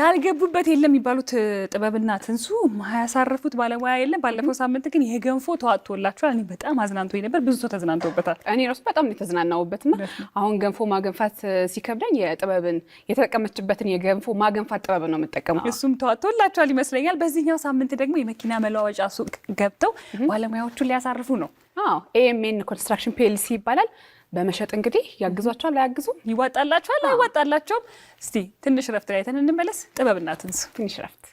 ያልገቡበት የለም የሚባሉት ጥበብና ትንሱ ማያሳርፉት ባለሙያ የለም። ባለፈው ሳምንት ግን የገንፎ ተዋጥቶላችኋል። እኔ በጣም አዝናንቶኝ ነበር። ብዙ ሰው ተዝናንቶበታል። እኔ ራሱ በጣም የተዝናናውበትና አሁን ገንፎ ማገንፋት ሲከብደኝ የጥበብን የተጠቀመችበትን የገንፎ ማገንፋት ጥበብ ነው የምጠቀመው። እሱም ተዋጥቶላችኋል ይመስለኛል። በዚህኛው ሳምንት ደግሞ የመኪና መለዋወጫ ሱቅ ገብተው ባለሙያዎቹን ሊያሳርፉ ነው። ኤኤምኤን ኮንስትራክሽን ፒኤልሲ ይባላል። በመሸጥ እንግዲህ ያግዟቸዋል። አያግዙም? ይዋጣላቸዋል አይዋጣላቸውም? እስቲ ትንሽ ረፍት ላይ ተን እንመለስ። ጥበብና ትንሱ ትንሽ ረፍት።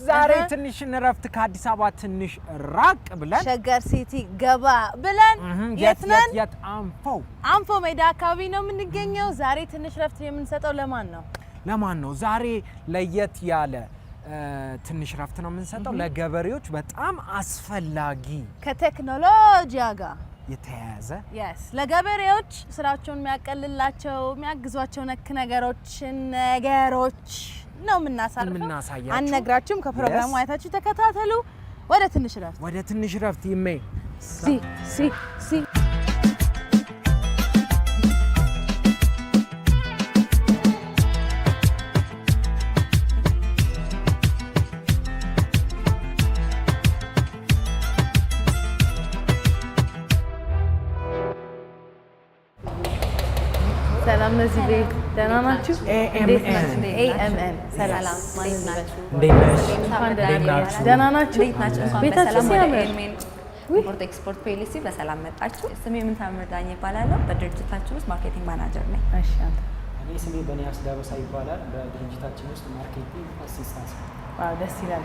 ዛሬ ትንሽ ረፍት ከአዲስ አበባ ትንሽ ራቅ ብለን ሸገር ሲቲ ገባ ብለን የት ነን? የት አንፎ ሜዳ አካባቢ ነው የምንገኘው። ዛሬ ትንሽ ረፍት የምንሰጠው ለማን ነው? ዛሬ ለየት ያለ ትንሽ ረፍት ነው የምንሰጠው ለገበሬዎች በጣም አስፈላጊ ከቴክኖሎጂ ጋር የተያያዘ ለገበሬዎች ስራቸውን የሚያቀልላቸው የሚያግዟቸው ነክ ነገሮች ነው የምናሳርፈው። አንነግራችሁም። ከፕሮግራሙ አይታችሁ ተከታተሉ። ወደ ትንሽ ረፍት ይሜ ሲ ሰላም ነዚህ ቤት ደህና ናችሁ? ኤኤምኤን ሰላም ደህና ናችሁ? ቤታችሁ ሲያምር ኢምፖርት ኤክስፖርት ፒኤልሲ በሰላም መጣችሁ። ስሜ ምንታምር ዳኝ ይባላል። በድርጅታችን ውስጥ ማርኬቲንግ ማናጀር ነኝ። እሺ አንተ? እኔ ስሜ በኒያስ ዳበሳ ይባላል። በድርጅታችን ውስጥ ማርኬቲንግ አሲስታንት። ዋው ደስ ይላል።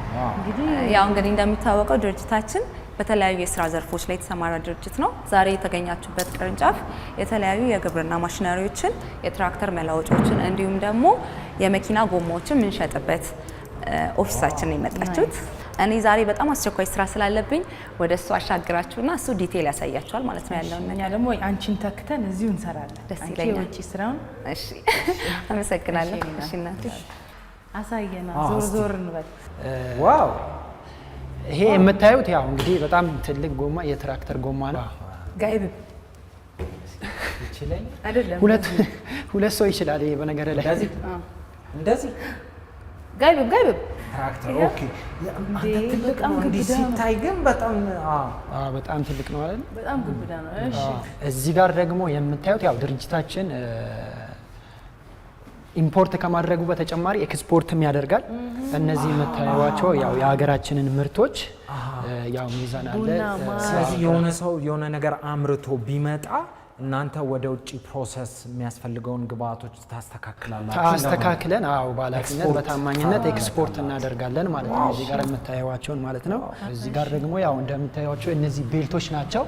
እንግዲህ እንደሚታወቀው ድርጅታችን በተለያዩ የስራ ዘርፎች ላይ የተሰማራ ድርጅት ነው። ዛሬ የተገኛችሁበት ቅርንጫፍ የተለያዩ የግብርና ማሽነሪዎችን፣ የትራክተር መለዋወጫዎችን እንዲሁም ደግሞ የመኪና ጎማዎችን የምንሸጥበት ኦፊሳችን ነው የመጣችሁት። እኔ ዛሬ በጣም አስቸኳይ ስራ ስላለብኝ ወደ እሱ አሻግራችሁና እሱ ዲቴል ያሳያችኋል ማለት ነው ያለውን ነገር። እኛ ደግሞ አንቺን ተክተን እዚሁ እንሰራለን። ደስ ይለኛል። አንቺ ስራውን እሺ፣ አመሰግናለሁ። እሺ እናቴ አሳየና ዞር እንበል። ዋው! ይሄ የምታዩት ያው እንግዲህ በጣም ትልቅ ጎማ የትራክተር ጎማ ነው። ጋይብ ይችላል አይደለም? ሁለት ሰው ይችላል። ይሄ በነገር ላይ እንደዚህ ጋይብ ትራክተር ኦኬ። እንዲህ ሲታይ ግን በጣም ትልቅ ነው አይደል? በጣም ግብዳ ነው። እሺ እዚህ ጋር ደግሞ የምታዩት ያው ድርጅታችን ኢምፖርት ከማድረጉ በተጨማሪ ኤክስፖርትም ያደርጋል። እነዚህ የምታዩዋቸው ያው የሀገራችንን ምርቶች ያው ሚዛን አለ። ስለዚህ የሆነ ሰው የሆነ ነገር አምርቶ ቢመጣ እናንተ ወደ ውጪ ፕሮሰስ የሚያስፈልገውን ግብአቶች ታስተካክላላችሁ? ታስተካክለን በኃላፊነት በታማኝነት ኤክስፖርት እናደርጋለን ማለት ነው። እዚህ ጋር የምታዩዋቸውን ማለት ነው። እዚህ ጋር ደግሞ ያው እንደምታዩዋቸው እነዚህ ቤልቶች ናቸው።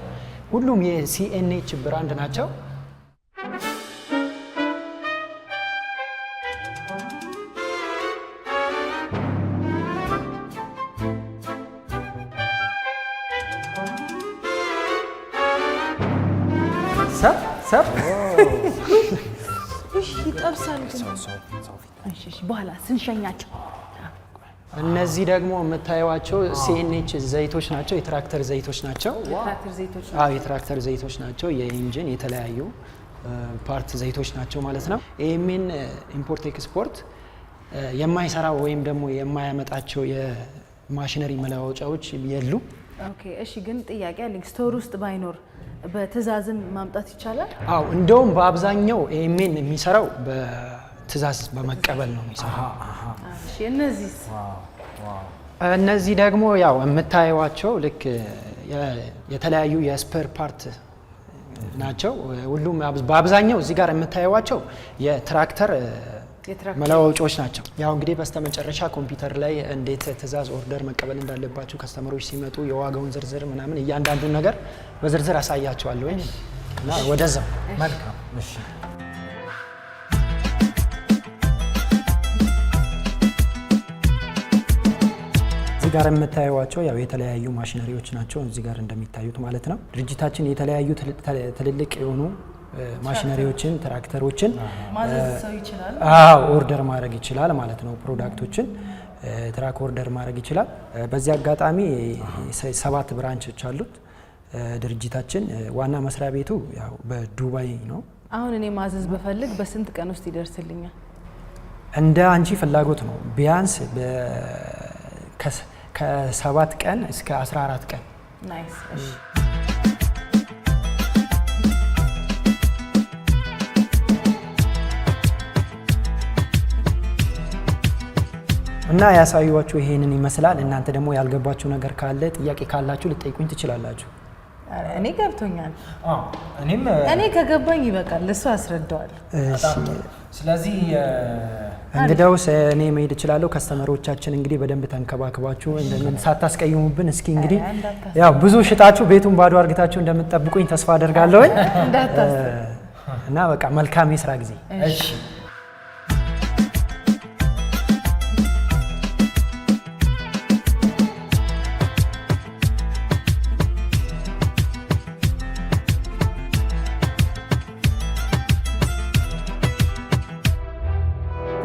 ሁሉም የሲኤንኤች ብራንድ ናቸው። ሰብ ይጠብሳል። በኋላ ስንሸኛቸው እነዚህ ደግሞ የምታዩዋቸው ሲኤንኤች ዘይቶች ናቸው። የትራክተር ዘይቶች ናቸው። የትራክተር ዘይቶች ናቸው። የኢንጂን የተለያዩ ፓርት ዘይቶች ናቸው ማለት ነው። ኤኤምኤን ኢምፖርት ኤክስፖርት የማይሰራው ወይም ደግሞ የማያመጣቸው የማሽነሪ መለዋወጫዎች የሉ። ኦኬ እሺ። ግን ጥያቄ አለኝ። ስቶር ውስጥ ባይኖር በትዕዛዝም ማምጣት ይቻላል? እንደውም በአብዛኛው ኤኤምኤን የሚሰራው በትዕዛዝ በመቀበል ነው የሚሰራው። እሺ እነዚህ ደግሞ ያው የምታዩዋቸው ልክ የተለያዩ የስፔር ፓርት ናቸው። ሁሉም በአብዛኛው እዚህ ጋር የምታዩዋቸው የትራክተር መለዋወጫዎች ናቸው። ያው እንግዲህ በስተመጨረሻ ኮምፒውተር ላይ እንዴት ትዕዛዝ ኦርደር መቀበል እንዳለባቸው ከስተመሮች ሲመጡ የዋጋውን ዝርዝር ምናምን እያንዳንዱን ነገር በዝርዝር አሳያቸዋለሁ እና ወደዛው። መልካም እሺ። እዚህ ጋር የምታዩዋቸው ያው የተለያዩ ማሽነሪዎች ናቸው። እዚህ ጋር እንደሚታዩት ማለት ነው። ድርጅታችን የተለያዩ ትልልቅ የሆኑ ማሽነሪዎችን ትራክተሮችን ማዘዝ ሰው ይችላል። ኦርደር ማድረግ ይችላል ማለት ነው። ፕሮዳክቶችን ትራክ ኦርደር ማድረግ ይችላል። በዚህ አጋጣሚ 7 ብራንቾች አሉት። ድርጅታችን ዋና መስሪያ ቤቱ ያው በዱባይ ነው። አሁን እኔ ማዘዝ በፈልግ በስንት ቀን ውስጥ ይደርስልኛል? እንደ አንቺ ፍላጎት ነው። ቢያንስ ከ7 ቀን እስከ 14 ቀን። ናይስ። እሺ እና ያሳዩዋችሁ ይሄንን ይመስላል። እናንተ ደግሞ ያልገባችሁ ነገር ካለ ጥያቄ ካላችሁ ልጠይቁኝ ትችላላችሁ። እኔ ገብቶኛል። እኔም ከገባኝ ይበቃል፣ ለሱ አስረዳዋለሁ። ስለዚህ እንግዲያውስ እኔ መሄድ እችላለሁ። ከስተመሮቻችን እንግዲህ በደንብ ተንከባክባችሁ ሳታስቀይሙብን እስኪ እንግዲህ ያው ብዙ ሽጣችሁ ቤቱን ባዶ አርግታችሁ እንደምትጠብቁኝ ተስፋ አደርጋለሁ። እና በቃ መልካም የስራ ጊዜ። እሺ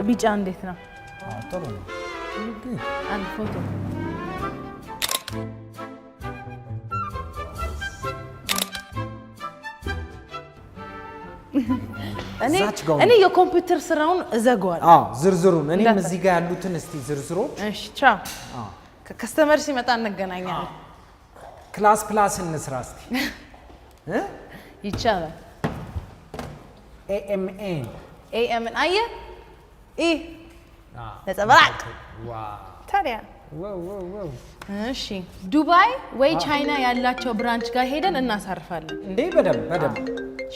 ቢጫ እንዴት ነው? ጥሩ ነው። አንድ ፎቶ እኔ የኮምፒውተር ስራውን እዘጋዋለሁ። ዝርዝሩን እኔም እዚህ ጋር ያሉትን እስቲ ዝርዝሮች። እሺ ቻው። ከከስተመር ሲመጣ እንገናኛለን። ክላስ ፕላስ እንስራ እስቲ። ይቻላል። ኤኤምን አየህ? ነጸብራቅ ታዲያ። እሺ ዱባይ ወይ ቻይና ያላቸው ብራንች ጋር ሄደን እናሳርፋለን እንዴ? በደንብ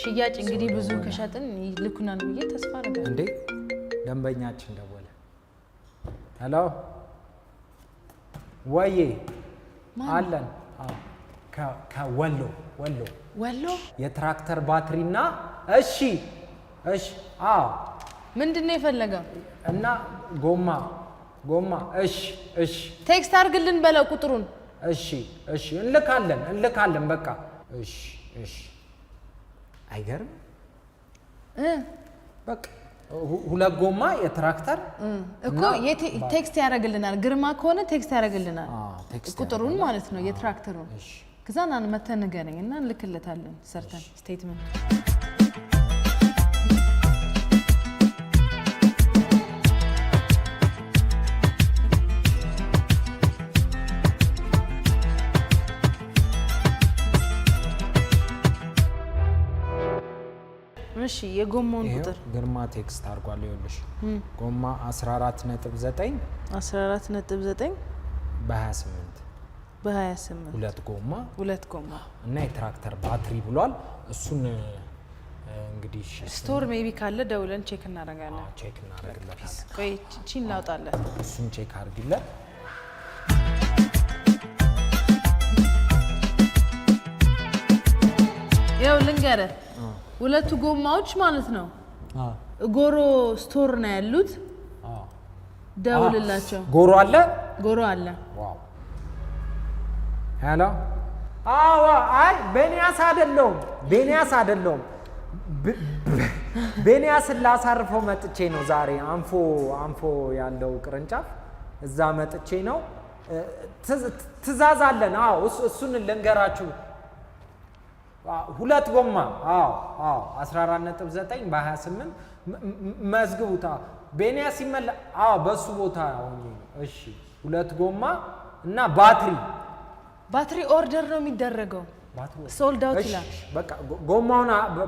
ሽያጭ እንግዲህ ብዙ ከሸጥን ይልኩናል ብዬ ተስፋ አደርጋለሁ። እንዴ ደንበኛችን ደወለ። ሄሎ ወዬ አለን። ከወሎ የትራክተር ባትሪና እሺ ምንድን ነው የፈለገው? እና ጎማ እሺ ቴክስት አድርግልን በለው ቁጥሩን። እሺ እንልካለን በቃ እሺ አይገርም? በቃ 2 ጎማ የትራክተር እኮ ቴክስት ያደርግልናል። ግርማ ከሆነ ቴክስት ያደርግልናል ቁጥሩን ማለት ነው የትራክተሩን። ከዛ መተን ንገረኝ እና እንልክለታለን ሰርተን ስቴትመንት። እሺ የጎማውን ቁጥር ግርማ ቴክስት አድርጓል። ይኸውልሽ ጎማ 14.9 በ28 2 ጎማ እና የትራክተር ባትሪ ብሏል። እሱን እንግዲህ ስቶር ሜቢ ካለ ደውለን ቼክ እናደርጋለን። ቆይ እቺን ላውጣለን። እሱን ቼክ አድርጊለት። ያው ልንገርህ 2 ጎማዎች ማለት ነው ጎሮ ስቶር ነው ያሉት። ደውልላቸው። ጎሮ አለ። ዋው ሄሎ። አይ ቤንያስ አይደለሁም። ቤንያስን ላሳርፈው መጥቼ ነው ዛሬ። አንፎ ያለው ቅርንጫፍ እዛ መጥቼ ነው። ትእዛዝ አለን። እሱን ልንገራችሁ። 2 ጎማ 14.9 በ28 መዝግቡታ። ቤንያስ ይመላ በሱ ቦታ ሆኜ። እሺ 2 ጎማ እና ባትሪ ኦርደር ነው የሚደረገው። ሶልድ አውት ይላል።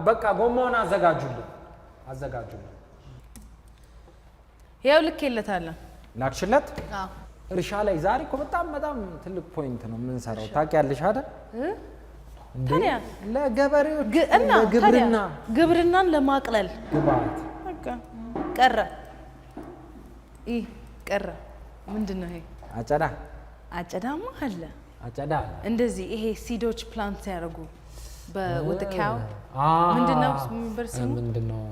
በቃ ጎማውን አዘጋጁልን። ያው ልኬለታለሁ። ላክሽለት? እርሻ ላይ ዛሬ እኮ በጣም ትልቅ ፖይንት ነው የምንሰራው ታውቂያለሽ አይደል? ለገበሬዎች ግብርናን ለማቅለል ግብአት ቀረ። ምንድን ነው ይሄ? አጨዳማ አለ። እንደዚህ ይሄ ሲዶች ፕላንት ሲያደርጉ በወተካው ምንድነው ምንድነው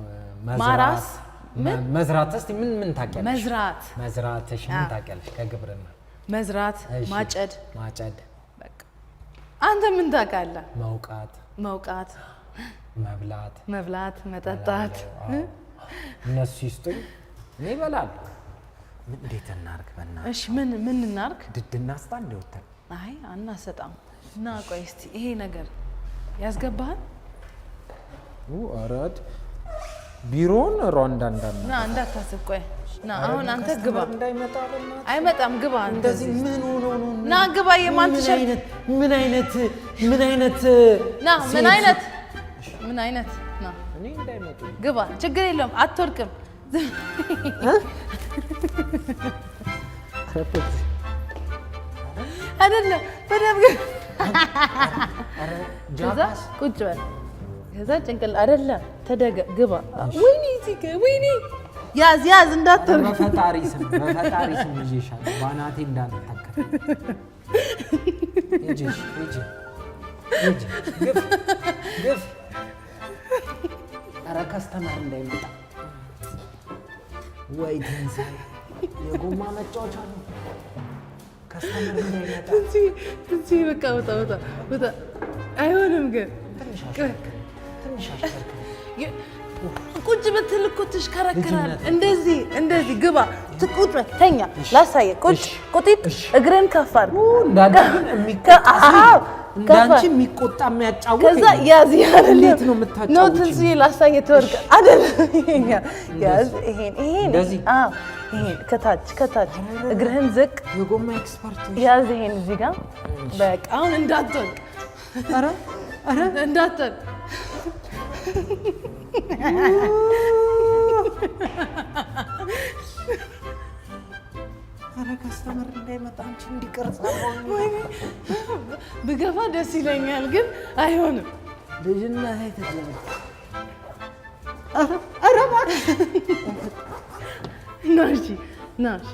ማራስ መዝራት። እስቲ ምን ታውቂያለሽ? መዝራትሽ ምን ታውቂያለሽ? ከግብርና መዝራት፣ ማጨድ። በቃ አንተ ምን ታውቃለህ? መውቃት፣ መብላት፣ መጠጣት። እነሱ ይስጡኝ እኔ እበላለሁ። እንዴት እናርግ? በእናትህ እሺ ምን እናርግ? ድድና ስታ እንደወተን አይ አናሰጣም። ና ቆይ እስቲ ይሄ ነገር ያስገባሃል? አራት ቢሮን ሩዋንዳ እንዳና ና እንዳታስብ። ቆይ ና አሁን አንተ ግባ። እንዳይመጣ ለማለት አይመጣም። ግባ። እንደዚህ ምን ሆኖ ነው? ና ግባ። የማን ትሸርት? ምን አይነት ና ምን አይነት ና እኔ እንዳይመጡ ግባ። ችግር የለውም አትወርቅም። አይደለም በደምብ ከዛ ቁጭ በል። ከዛ ጭንቅል አይደለም ግባ። ወይኔ ያዝ እንዳትወርቅ። በፈጣሪ ስም ይዤሻለሁ። ባናቴ እንዳልታከል ግፍ ኧረ ከስተመር እንዳይመጣ ወይ ትንሣኤ የጎማ መጫወቻ ነው። ከስተመር እንዳይመጣ በቃ ወጣ። አይሆንም ግን ትንሽ አሽከርክር። ቁጭ ብትል እኮ ትሽከረክራል። እንደዚህ ግባ። ቁጭ በል ተኛ። ላሳየህ። ቁጢጥ እግርን ከፍ አድርግ። እንዳንቺ የሚቆጣ የሚያጫውት ከዛ ያዝ እንዴት ነው የምታጫውት? ነው ትንሽዬ ላሳየህ። ትወርቅ አይደለም። ያዝ ይሄን ከታች እግርህን ዝቅ። የጎማ ኤክስፐርት ያዝ ይሄን እዚህ ጋር በቃ። አሁን እንዳትወርቅ። ኧረ እንዳትወርቅ። ኧረ ከስተመር እንዳይመጣ አንቺ እንዲቀርጽ ብገፋ ደስ ይለኛል፣ ግን አይሆንም። ልጅና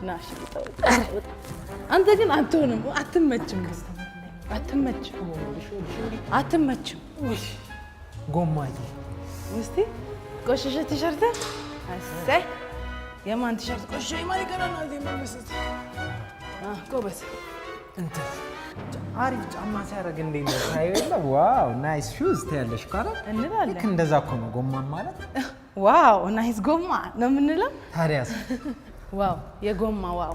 ናሽ አንተ ግን አትሆንም። አትመችም። ጎማዬ እስቲ ቆሸሸ ቲሸርት አሰይ የማን ቲሸርት ቆሸሸ? የማን ይቀራና እዚህ መልሰት ጎበዝ። እንትን አሪፍ ጫማ ሲያደርግ እንዴት ነው ታየው የለ? ዋው ናይስ ሹዝ ትያለሽ እኮ አይደል? እንላለን። ልክ እንደዛ እኮ ነው ጎማ ማለት። ዋው ናይስ ጎማ ነው የምንለው። ታዲያስ? ዋው የጎማ ዋው።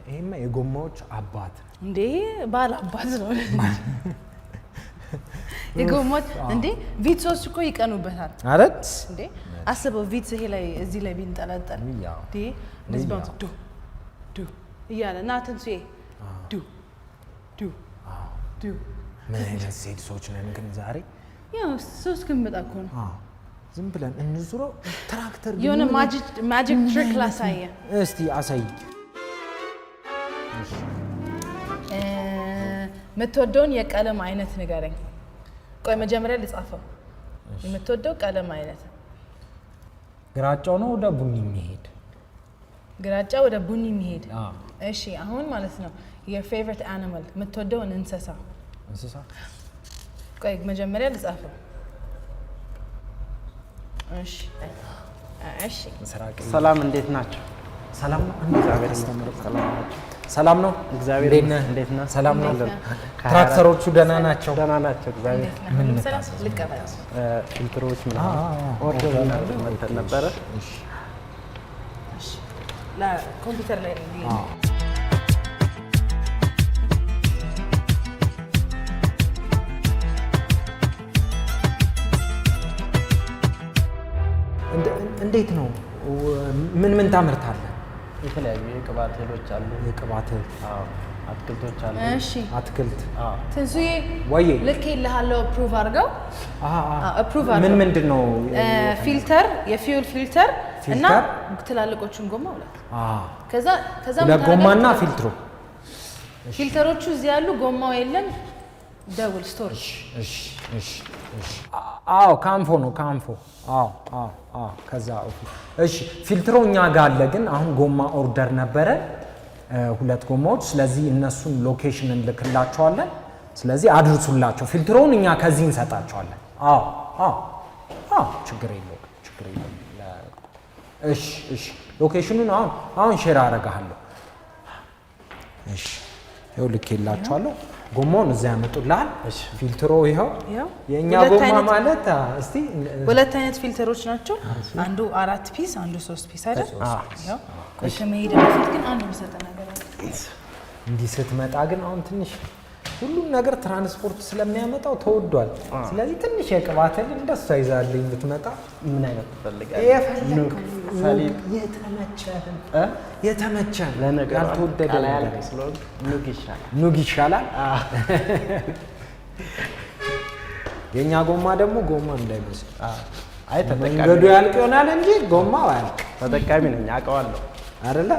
ይሄማ የጎማዎች አባት እንዴ! ባል አባት ነው የጎማዎች እንዴ! ቪትሶች እኮ ይቀኑበታል አይደል እንዴ? አስበው ቪትስ ይሄ ላይ እዚህ ላይ ቢንጠለጠል እንዴ! እንደዚህ ባንት ዱ እያለ እና ትንሱዬ ዱ ምን አይነት ሴት ሰዎች ነን ግን ዛሬ። ያው ሶስት ክንበጣ እኮ ነው። ዝም ብለን እንዙረው። ትራክተር የሆነ ማጂክ ትሪክ ላሳየ። እስቲ አሳይ። የምትወደውን የቀለም አይነት ንገረኝ። ቆይ መጀመሪያ ልጻፈው። የምትወደው ቀለም አይነት ግራጫው ነው ወደ ቡኒ የሚሄድ? ግራጫ ወደ ቡኒ የሚሄድ። እሺ አሁን ማለት ነው your favorite animal የምትወደውን እንስሳ። ቆይ መጀመሪያ ልጻፈው። እሺ ሰላም፣ እንዴት ናቸው? ሰላም ነው። ሰላም ነው። እግዚአብሔር እንዴት ነህ? ሰላም ነው። ትራክተሮቹ ደህና ናቸው? ደህና ናቸው። እግዚአብሔር ምን ልቀበል። ፊልትሮች ምናምን ኦርደር እናደርግ ነበረ። እሺ ለኮምፒውተር ላይ እንዴት ነው? ምን ታመርታለህ? የተለያዩ የቅባት እህሎች አሉ። የቅባት አትክልቶች አሉ። እሺ አትክልት ትንሱዬ ወይ ልኬልሃለሁ። አፕሩቭ አድርገው። አፕሩቭ አድርገው። ምንድን ነው? ፊልተር፣ የፊውል ፊልተር እና ትላልቆቹን ጎማ ሁለት። ከዛ ለጎማና ፊልትሩ። ፊልተሮቹ እዚህ ያሉ፣ ጎማው የለም። ደውል ስቶር። አዎ ካንፎ ነው ካንፎ። አዎ ከዛ እሺ ፊልትሮ እኛ ጋር አለ። ግን አሁን ጎማ ኦርደር ነበረ 2 ጎማዎች። ስለዚህ እነሱን ሎኬሽን እንልክላቸዋለን። ስለዚህ አድርሱላቸው። ፊልትሮውን እኛ ከዚህ እንሰጣቸዋለን። ችግር የለውም። እሺ ሎኬሽኑን አሁን ሼር አደርግሃለሁ። እሺ ይኸው ልኬላቸዋለሁ። ጎማውን እዛ ያመጡልሃል። ፊልትሮ ይኸው የእኛ ጎማ ማለት እስቲ 2 አይነት ፊልተሮች ናቸው። አንዱ 4 ፒስ፣ አንዱ 3 ፒስ አይደል? ያው ከመሄድ በፊት ግን አንድ የሚሰጠ ነገር አለ። እንዲህ ስትመጣ ግን አሁን ትንሽ ሁሉም ነገር ትራንስፖርት ስለሚያመጣው ተወዷል። ስለዚህ ትንሽ የቅባት እህል እንደሷ ይዛልኝ ብትመጣ ምን አይነት ትፈልጋለህ? የተመቸህን ያልተወደደ ነገር ስለሆነ ኑግ ይሻላል። የኛ ጎማ ደግሞ ጎማ እንዳይመስል መንገዱ ያልቅ ይሆናል እንጂ ጎማው አያልቅ። ተጠቃሚ ነኝ አውቀዋለሁ አይደለ?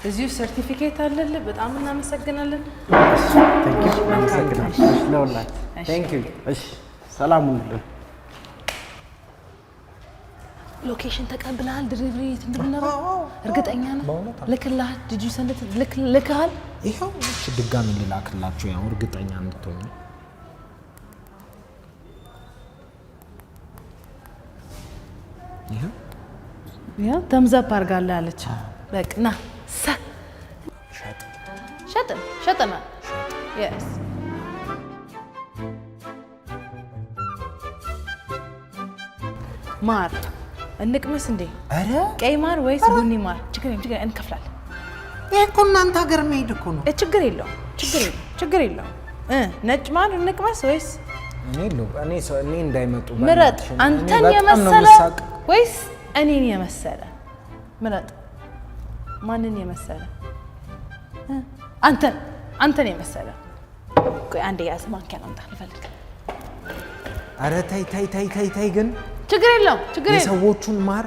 እዚሁ ሰርቲፊኬት አለልህ። በጣም እናመሰግናለን። ሰላም ሁኑልን። ሎኬሽን ተቀብለሃል? ድሪቨሪ የት እንደምናደርግ እርግጠኛ ነህ? ልክልሃል? ዲጂ ሰንት ልክሃል? ይኸው ድጋሚ ልላክላችሁ ያው እርግጠኛ እንድትሆኑ። ይኸው ተምዘፕ አድርጋለህ አለች። በቃ ና ሸጥና የስ ማር እንቅመስ እንዴ? አረ ቀይ ማር ወይስ ቡኒ ማር? ችግር እንከፍላለን። ይሄ እኮ እናንተ ሀገር መሄድ እኮ ነው። ችግር የለውም። ነጭ ማር እንቅመስ ወይስ እኔ እንዳይመጡ ምረጥ። አንተን የመሰለ ወይስ እኔን የመሰለ ምረጥ። ማንን የመሰለ? አንተን የመሰለ። ቆይ አንዴ ያዝ፣ ማንኪያ ነው ልፈልግ። አረ ተይ ግን ችግር የለውም። የሰዎቹን ማር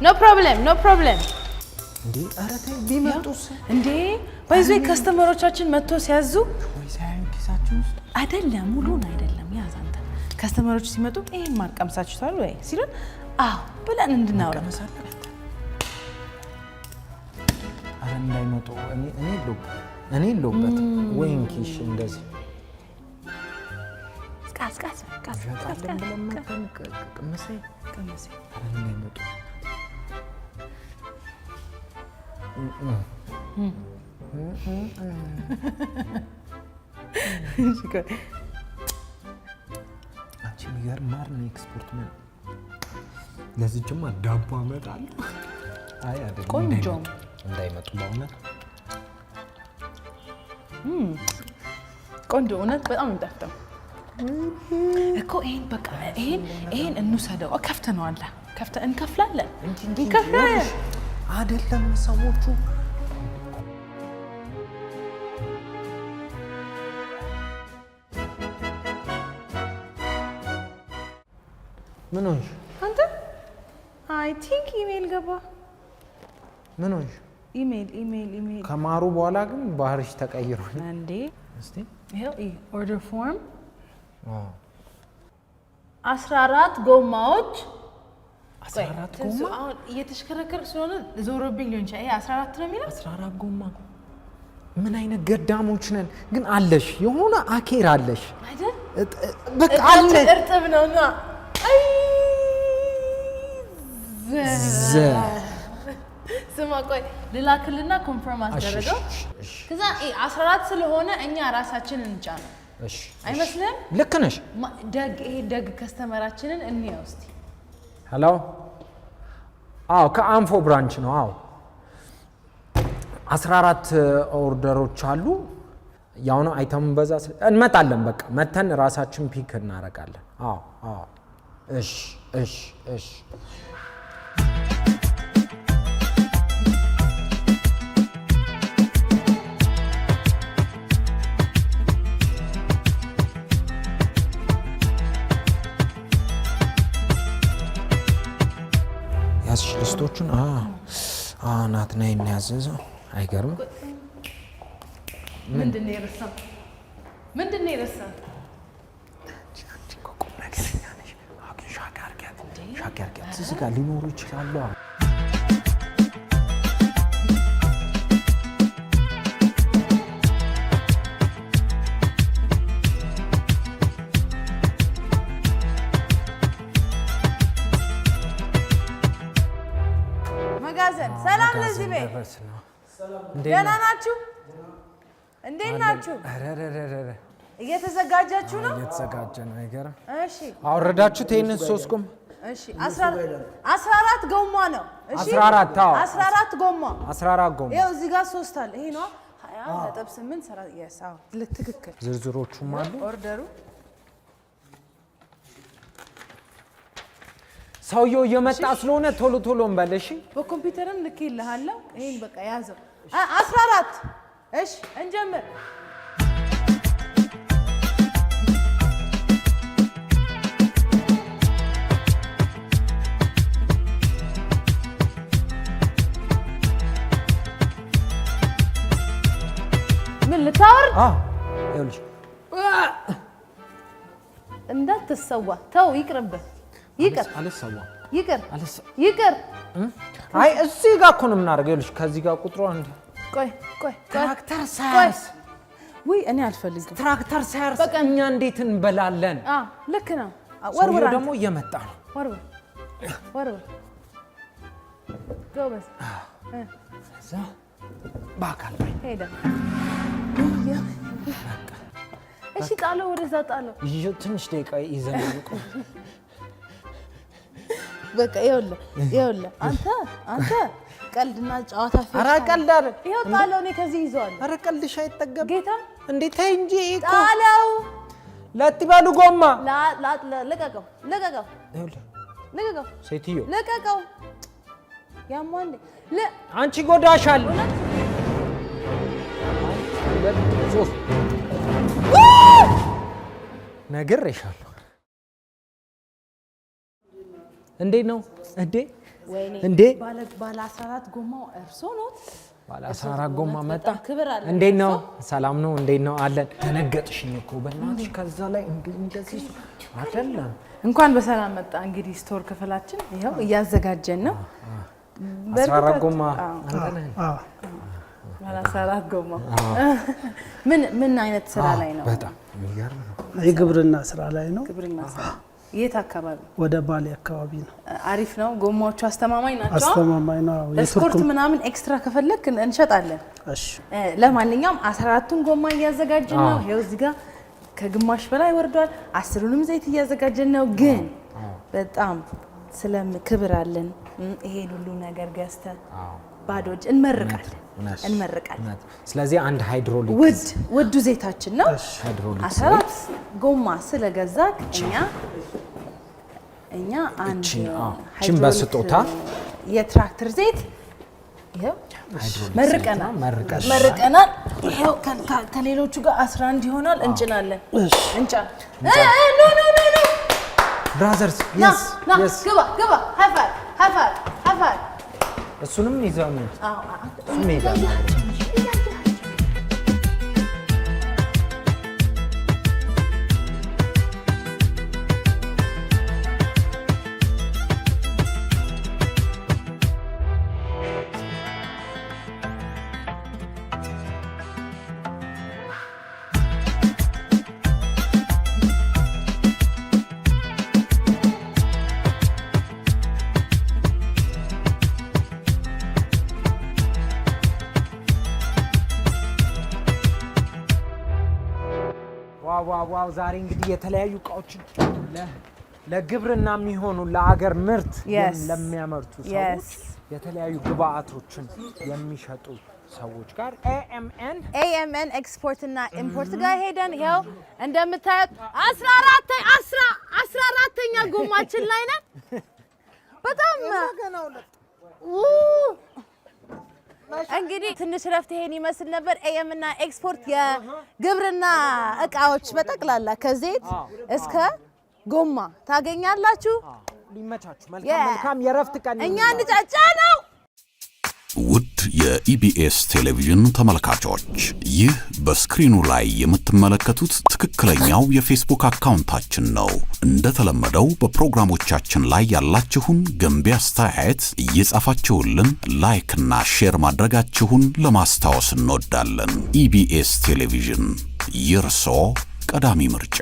ኖ ፕሮብሌም። እንዴ አረ ተይ ቢመጡስ እንዴ? ባይዞ ከስተመሮቻችን መጥቶ ሲያዙ ወይ ሳይሆን ኪሳችን ውስጥ አይደለም፣ ሙሉን አይደለም። ያዝ አንተ። ከስተመሮች ሲመጡ ይሄን ማቀምሳችሁታል ወይ ሲሉን አዎ ብለን እንድናወራ አረ እንዳይመጡ እኔ ሎበት ወይን ኪሽ እንደዚህ ቃስ የሚገርም ማር ነው ኤክስፖርት ነው። ለዚህማ ዳቦ አመጣለሁ። አይ አይደለም ቆንጆ እንዳይመጡ በእውነት ቆንጆ እውነት በጣም እንጠፍተው እኮ ይሄን በቃ ይሄን እንውሰደው። ከፍተነዋል። እንከፍላለን እንከፍላለን አይደለም ሰዎቹ ምን ሆንሽ አንተ? አይ ቲንክ ኢሜል ገባ። ምን ሆንሽ? ኢሜል ከማሩ በኋላ ግን ባህርሽ ተቀይሯል እንዴ? እስቲ ይሄው ኦርደር ፎርም 14 ጎማዎች 14 ጎማ አሁን እየተሽከረከረ ስለሆነ ዞሮብኝ ሊሆን ይችላል። ይሄ 14 ነው የሚለው 14 ጎማ። ምን አይነት ገዳሞች ነን ግን! አለሽ የሆነ አኬር አለሽ አይደል? በቃ አለ እርጥብ ነውና አይ ስማ ቆይ ልላክልና ኮንፈርም አስደረገው። ከዛ 14 ስለሆነ እኛ ራሳችንን እንጫነው። እሺ አይመስልህም? ልክ ነሽ። ይሄ ደግ ከስተመራችንን እንየው እስቲ። ሄሎ አዎ ከአንፎ ብራንች ነው። አዎ 14 ኦርደሮች አሉ። ያው ነው አይተም በዛ እንመጣለን። በቃ መተን ራሳችን ፒክ እናደርጋለን። አዎ እሺ ሽልስቶቹን ናትናኤል ነው ያዘዘው። አይገርም? ምንድን ነው የረሳው? ቁም ነገረኛ ነሽ። ሻክ አድርጊያት። እዚህ ጋር ሊኖሩ ይችላሉ። ሰላም ለዚህ ቤት ደህና ናችሁ? እንዴት ናችሁ? እየተዘጋጃችሁ ነው? እየተዘጋጀ ነው። አይገርም? እሺ አወረዳችሁት ይሄንን 3 ቁም? እሺ 14 ጎማ ነው። እሺ 14 አዎ 14 ጎማ 14 ጎማ ይኸው እዚህ ጋር 3 አለ። ይሄ ነው 20.8 ሰራ ያሳው ለትክክል ዝርዝሮቹም አሉ። ኦርደሩ ሰውየው እየመጣ ስለሆነ ቶሎ ቶሎ እንበል። እሺ በኮምፒውተርም ልኬልሃለሁ። ይሄን በቃ ያዘው 14 እሺ እንጀምር። ምን ልታወርድ? ይኸውልሽ እንዳትሰዋ ተው፣ ይቅርብህ። ይቅር አልሰዋም። ይቅር። አይ እዚህ ጋር እኮ ነው የምናደርገው። ይኸውልሽ ከዚህ ጋር ቁጥሩ አንድ። ቆይ ትራክተር ሳያርስ ውይ እኔ አልፈልግም። ትራክተር ሳያርስ እኛ እንዴት እንበላለን? ልክ ነው። ወርውር ደግሞ እየመጣ ነው። ወርውር ጎበዝ። እዛ በአካል ላይ ሄደ። እሺ ጣለው፣ ወደዛ ጣለው። ትንሽ ደቂቃ ይዘን እንቆይ። በቃ ይኸውልህ አንተ ቀልድና ጨዋታ ፈሽ። ኧረ ቀልድ አይደል። ይኸው ጣለው። እኔ ከዚህ ይዘዋለሁ። ኧረ ቀልድሽ አይጠገም ጌታ እንዴት ታይ እንጂ እኮ ጣለው። ለጥባሉ ጎማ ልቀቀው። ሴትዮ ልቀቀው። ያሟንዴ አንቺ ጎዳሻል። ነግሬሻለሁ። እንዴት ነው እንዴ? ባለ 14 ጎማው እርሶ ነው? ባለ 14 ጎማ መጣ። ክብር አለ። እንዴት ነው? ሰላም ነው? እንዴት ነው አለን። ደነገጥሽኝ እኮ በእናትሽ። ከዛ ላይ እንደዚህ አይደለም። እንኳን በሰላም መጣ። እንግዲህ ስቶር ክፍላችን ይኸው እያዘጋጀን ነው። 14 ጎማ ባለ 14 ጎማ ምን አይነት ስራ ላይ ነው? በጣም የሚገርም ነው። የግብርና ስራ ላይ ነው። ግብርና ስራ የት አካባቢ? ወደ ባሌ አካባቢ ነው። አሪፍ ነው። ጎማዎቹ አስተማማኝ ናቸው። አስተማማኝ ነው። ስፖርት ምናምን ኤክስትራ ከፈለክ እንሸጣለን። እሺ ለማንኛውም 14ቱን ጎማ እያዘጋጀን ነው። ይኸው እዚህ ጋር ከግማሽ በላይ ወርዷል። 10ሩንም ዘይት እያዘጋጀን ነው። ግን በጣም ክብር አለን። ይሄን ሁሉ ነገር ገዝተን ባዶ እጅ እንመርቃለን። ስለዚህ አንድ ሃይድሮሊክ ውዱ ዘይታችን ነው። 14 ጎማ ስለገዛክ እኛ አንድ ሃይድሮሊክ በስጦታ የትራክተር ዘይት ይሄው መርቀናል። ይሄው ከሌሎቹ ጋር 11 ይሆናል። እንጭናለን። ኖ ብራዘርስ ግባ ሀይፋር እሱንም ይዘው ነው። ዋው ዛሬ እንግዲህ የተለያዩ እቃዎችን ለግብርና የሚሆኑ ለአገር ምርት ለሚያመርቱ ሰዎች የተለያዩ ግብአቶችን የሚሸጡ ሰዎች ጋር ኤኤምኤን ኤክስፖርት እና ኢምፖርት ጋር ሄደን ይኸው እንደምታዩት 14ኛ ጎማችን ላይ ነን። በጣም እንግዲህ ትንሽ ረፍት ይሄን ይመስል ነበር። ኤኤም እና ኤክስፖርት የግብርና እቃዎች በጠቅላላ ከዘይት እስከ ጎማ ታገኛላችሁ። ሊመቻችሁ። መልካም የረፍት ቀን። እኛ እንጫጫ ነው። ውድ የኢቢኤስ ቴሌቪዥን ተመልካቾች፣ ይህ በስክሪኑ ላይ የምትመለከቱት ትክክለኛው የፌስቡክ አካውንታችን ነው። እንደተለመደው በፕሮግራሞቻችን ላይ ያላችሁን ገንቢ አስተያየት እየጻፋችሁልን ላይክና ሼር ማድረጋችሁን ለማስታወስ እንወዳለን። ኢቢኤስ ቴሌቪዥን የርሶ ቀዳሚ ምርጫ።